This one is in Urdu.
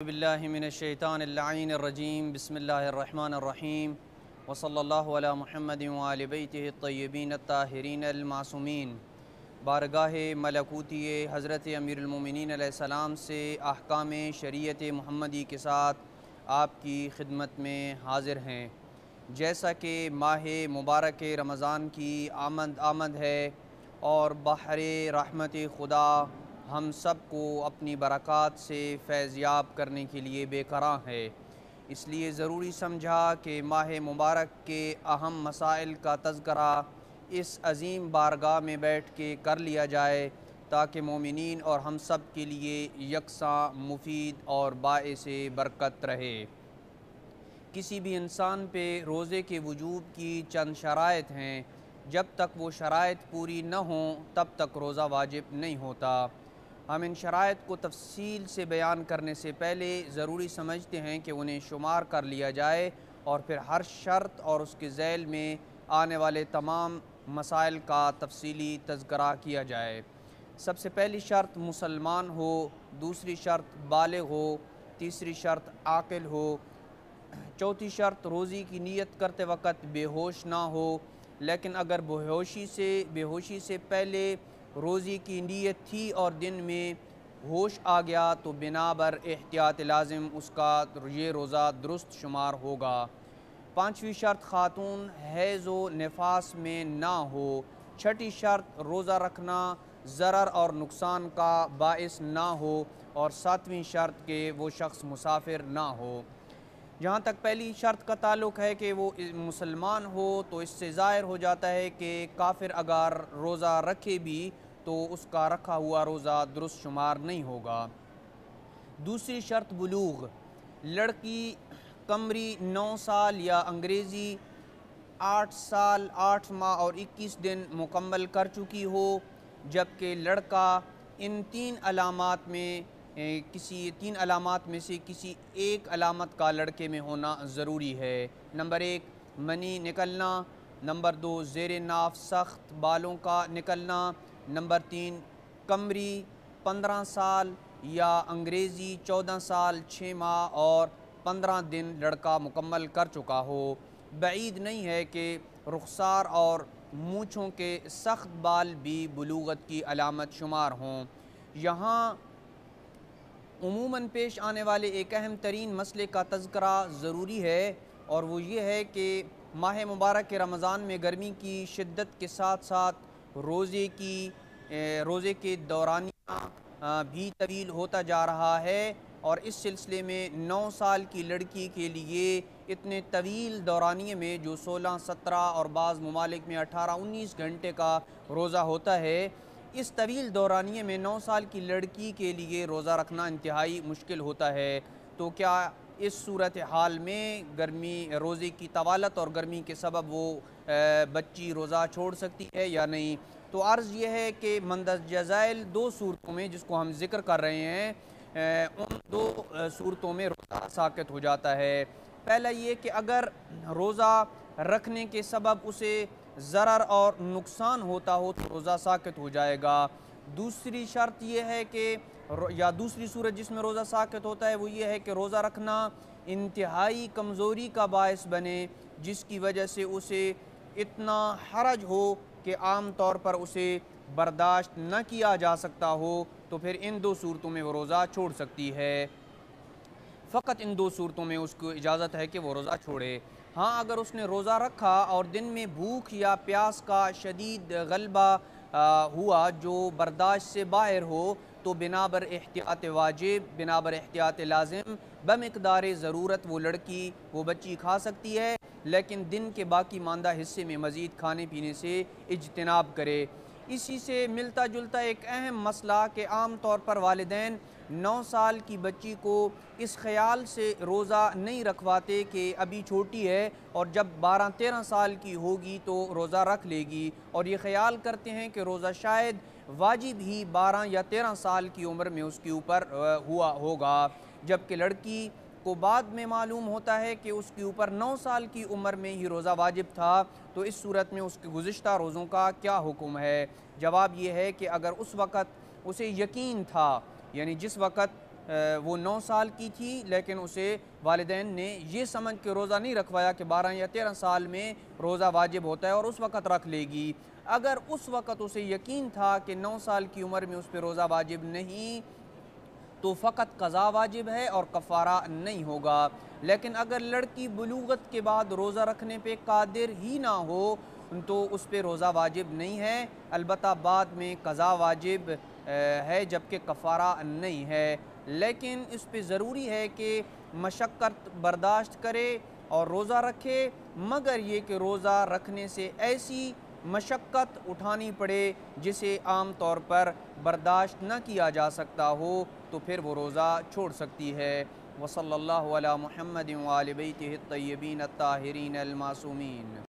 باللہ من الشیطان اللعین الرجیم بسم اللہ الرحمن الرحیم وصلی اللہ علی محمد وآل بیتہ الطیبین الطاہرین المعصومین۔ بارگاہ ملکوتی حضرت امیر المومنین علیہ السلام سے احکام شریعت محمدی کے ساتھ آپ کی خدمت میں حاضر ہیں۔ جیسا کہ ماہ مبارک رمضان کی آمد ہے اور بحر رحمت خدا ہم سب کو اپنی برکات سے فیضیاب کرنے کے لیے بے قرار ہے، اس لیے ضروری سمجھا کہ ماہ مبارک کے اہم مسائل کا تذکرہ اس عظیم بارگاہ میں بیٹھ کے کر لیا جائے تاکہ مومنین اور ہم سب کے لیے یکساں مفید اور باعث برکت رہے۔ کسی بھی انسان پہ روزے کے وجوب کی چند شرائط ہیں، جب تک وہ شرائط پوری نہ ہوں تب تک روزہ واجب نہیں ہوتا۔ ہم ان شرائط کو تفصیل سے بیان کرنے سے پہلے ضروری سمجھتے ہیں کہ انہیں شمار کر لیا جائے اور پھر ہر شرط اور اس کے ذیل میں آنے والے تمام مسائل کا تفصیلی تذکرہ کیا جائے۔ سب سے پہلی شرط مسلمان ہو، دوسری شرط بالغ ہو، تیسری شرط عاقل ہو، چوتھی شرط روزی کی نیت کرتے وقت بے ہوش نہ ہو، لیکن اگر بے ہوشی سے پہلے روزی کی نیت تھی اور دن میں ہوش آ گیا تو بنا بر احتیاط لازم اس کا یہ روزہ درست شمار ہوگا۔ پانچویں شرط خاتون حیض و نفاس میں نہ ہو۔ چھٹی شرط روزہ رکھنا ضرر اور نقصان کا باعث نہ ہو، اور ساتویں شرط کہ وہ شخص مسافر نہ ہو۔ جہاں تک پہلی شرط کا تعلق ہے کہ وہ مسلمان ہو تو اس سے ظاہر ہو جاتا ہے کہ کافر اگر روزہ رکھے بھی تو اس کا رکھا ہوا روزہ درست شمار نہیں ہوگا۔ دوسری شرط بلوغ، لڑکی قمری 9 سال یا انگریزی 8 سال 8 ماہ اور 21 دن مکمل کر چکی ہو، جبکہ لڑکا ان تین علامات میں سے کسی ایک علامت کا لڑکے میں ہونا ضروری ہے۔ نمبر 1 منی نکلنا، نمبر 2 زیر ناف سخت بالوں کا نکلنا، نمبر 3 قمری 15 سال یا انگریزی 14 سال 6 ماہ اور 15 دن لڑکا مکمل کر چکا ہو۔ بعید نہیں ہے کہ رخسار اور مونچھوں کے سخت بال بھی بلوغت کی علامت شمار ہوں۔ یہاں عموماً پیش آنے والے ایک اہم ترین مسئلے کا تذکرہ ضروری ہے، اور وہ یہ ہے کہ ماہ مبارک رمضان میں گرمی کی شدت کے ساتھ ساتھ روزے کے دورانیہ بھی طویل ہوتا جا رہا ہے، اور اس سلسلے میں 9 سال کی لڑکی کے لیے اتنے طویل دورانیے میں جو 16 17 اور بعض ممالک میں 18 19 گھنٹے کا روزہ ہوتا ہے، اس طویل دورانیے میں 9 سال کی لڑکی کے لیے روزہ رکھنا انتہائی مشکل ہوتا ہے۔ تو کیا اس صورتحال میں روزے کی طوالت اور گرمی کے سبب وہ بچی روزہ چھوڑ سکتی ہے یا نہیں؟ تو عرض یہ ہے کہ مندرجہ ذیل 2 صورتوں میں جس کو ہم ذکر کر رہے ہیں، ان 2 صورتوں میں روزہ ساقط ہو جاتا ہے۔ پہلا یہ کہ اگر روزہ رکھنے کے سبب اسے ضرر اور نقصان ہوتا ہو تو روزہ ساقط ہو جائے گا۔ دوسری شرط یہ ہے کہ دوسری صورت جس میں روزہ ساقط ہوتا ہے وہ یہ ہے کہ روزہ رکھنا انتہائی کمزوری کا باعث بنے، جس کی وجہ سے اسے اتنا حرج ہو کہ عام طور پر اسے برداشت نہ کیا جا سکتا ہو، تو پھر ان 2 صورتوں میں وہ روزہ چھوڑ سکتی ہے۔ فقط ان 2 صورتوں میں اس کو اجازت ہے کہ وہ روزہ چھوڑے۔ ہاں، اگر اس نے روزہ رکھا اور دن میں بھوک یا پیاس کا شدید غلبہ ہوا جو برداشت سے باہر ہو تو بنا بر احتیاط واجب، بنا بر احتیاط لازم بمقدار ضرورت وہ بچی کھا سکتی ہے، لیکن دن کے باقی ماندہ حصے میں مزید کھانے پینے سے اجتناب کرے۔ اسی سے ملتا جلتا ایک اہم مسئلہ کہ عام طور پر والدین 9 سال کی بچی کو اس خیال سے روزہ نہیں رکھواتے کہ ابھی چھوٹی ہے اور جب 12-13 سال کی ہوگی تو روزہ رکھ لے گی، اور یہ خیال کرتے ہیں کہ روزہ شاید واجب ہی 12 یا 13 سال کی عمر میں اس کے اوپر ہوا ہوگا، جبکہ لڑکی کو بعد میں معلوم ہوتا ہے کہ اس کے اوپر 9 سال کی عمر میں ہی روزہ واجب تھا۔ تو اس صورت میں اس کے گزشتہ روزوں کا کیا حکم ہے؟ جواب یہ ہے کہ اگر اس وقت اسے یقین تھا، یعنی جس وقت وہ 9 سال کی تھی لیکن اسے والدین نے یہ سمجھ کے روزہ نہیں رکھوایا کہ 12 یا 13 سال میں روزہ واجب ہوتا ہے اور اس وقت رکھ لے گی۔ اگر اس وقت اسے یقین تھا کہ 9 سال کی عمر میں اس پہ روزہ واجب نہیں تو فقط قضا واجب ہے اور کفارہ نہیں ہوگا۔ لیکن اگر لڑکی بلوغت کے بعد روزہ رکھنے پہ قادر ہی نہ ہو تو اس پہ روزہ واجب نہیں ہے، البتہ بعد میں قضا واجب ہے جبکہ کفارہ نہیں ہے۔ لیکن اس پہ ضروری ہے کہ مشقت برداشت کرے اور روزہ رکھے، مگر یہ کہ روزہ رکھنے سے ایسی مشقت اٹھانی پڑے جسے عام طور پر برداشت نہ کیا جا سکتا ہو تو پھر وہ روزہ چھوڑ سکتی ہے۔ وصلی اللہ علی محمد وآل بیتہ الطیبین الطاہرین المعصومین۔